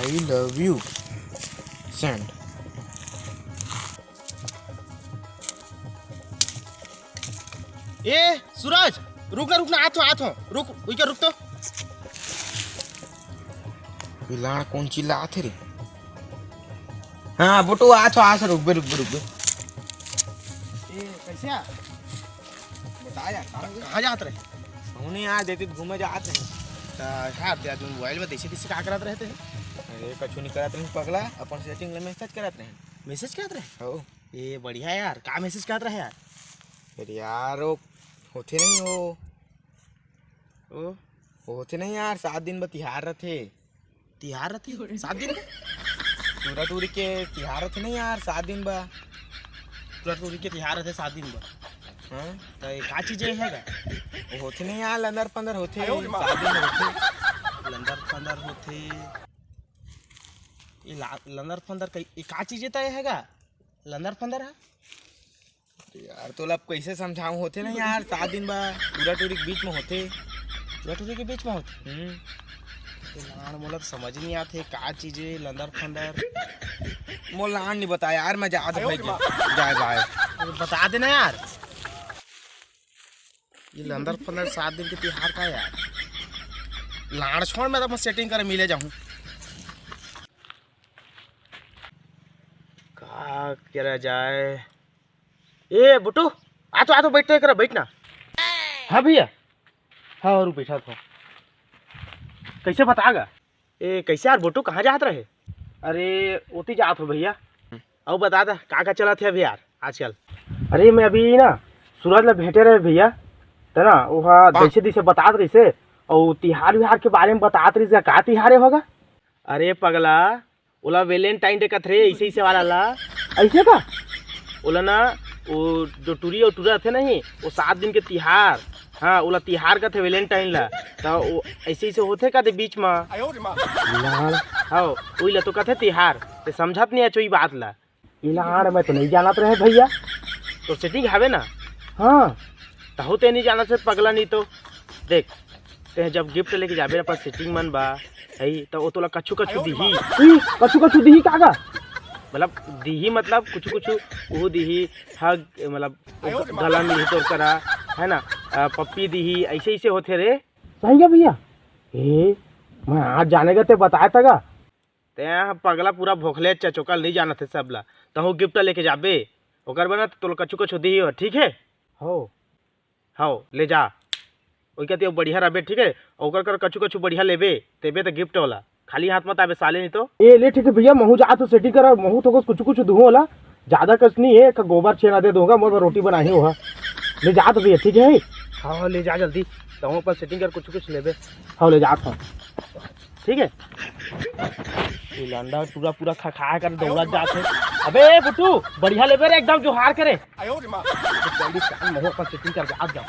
I love you send. ए सूरज रुक ना आथो रुक रुक तो। पिलाड़ कौन चिल्ला थे रे? हाँ बुटू आथो रुक बे। ए कैसे यार बता यार कहाँ जात रहे? हमने यहाँ देते घूमे जात रहे। हाँ यार तुम मोबाइल में देसी क्या करत रहते हैं? अरे कछु नहीं करत रहे पगला, अपन सेटिंग में मैसेज करत रहे। मैसेज करत रहे हो ये बढ़िया यार। का मैसेज करत रहे यार? फिर यार वो होते नहीं हो ओ होते नहीं यार, 7 दिन तिहार रथे। तिहार रहती 7 दिन का? पूरा टूरी के तिहार रथे नहीं यार, 7 दिन बा। पूरा टूरी के तिहार रहते 7 दिन का। हाँ तो का चीज है का? वो होते नहीं यार, लंदर पंदर होते 7 दिन होते। लंदर फंदर होते ये लंदर फंदर का चीज है का? लंदर फंदर है यार तो लब कैसे समझाऊं, होते नहीं यार 7 दिन बा, पूरा टूरी के बीच में होते। पूरा टूरी के बीच में होते मोला समझ नहीं आते का चीज है लंदर फंदर। मोला नहीं बताया यार, मैं जा भाई जाए बाय बता देना यार। ये लंदर फंदर 7 दिन के तिहार का है यार। लाड़ छोड़ मैं तो मैं सेटिंग कर मिले जाऊं। का करा जाए? ए बुटू आ तो बैठते कर बैठना। हाँ भैया हाँ और बैठा था। कैसे बतागा? ए कैसे यार बुटू कहाँ जात रहे? अरे ओती जात हो भैया। अब बता दा का चला थे अभी यार आजकल? अरे मैं अभी ना सूरज ला भेटे रहे भैया, तो ना वहाँ जैसे जैसे बतात रही से और तिहार विहार के बारे में बतात रही से। का तिहार होगा? अरे पगला ओला वैलेंटाइन डे का थे ऐसे ही से वाला ला ऐसे का ओला ना वो जो टूरी और टूरा थे नहीं वो 7 दिन के तिहार। हाँ ओला तिहार का थे वैलेंटाइन ला, तो वो ऐसे ही से होते का थे बीच में। हाँ वही ला तो कहते तिहार ते समझत नहीं है बात ला। इलाहार मैं तो नहीं जानत रहे भैया। तो सेटिंग हवे ना? हाँ तो होते नहीं जाना से पगला। नहीं तो देख ते जब गिफ्ट लेके जाबे अपन सेटिंग मन बा है तो वो तोला कछु दीही। कछु दीही कागा? मतलब दीही मतलब कुछ वो दीही हग मतलब गला मिली तो करा है ना, पप्पी दीही ऐसे ऐसे होते रे। सही है भैया। ए मैं आज जाने का ते बताया था का ते पगला पूरा भोखले चचोकल नहीं जाना थे सब ला। तो गिफ्ट लेके जाबे ओकर बना तो कछु दीही हो। ठीक है हो ले जा वही कहते बढ़िया रहे। ठीक है ओकर कर कछु बढ़िया लेबे तेबे तो गिफ्ट वाला खाली हाथ मत आबे साले। नहीं तो ए ले ठीक है भैया महू जा तो सेटिंग कर महू तो कुछ दूँ वाला ज्यादा कच नहीं है का गोबर छेना दे दूंगा मोर रोटी बनाही होगा। ले जा तो भैया ठीक है। हाँ ले जा जल्दी तो पर सेटिंग कर कुछ लेबे। हाँ ले जा ठीक है। लंडा पूरा खा कर दौड़ा जाते। अबे बुटू बढ़िया लेबे रे एकदम जोहार करे। जल्दी काम महू पर सेटिंग करके आ जाओ।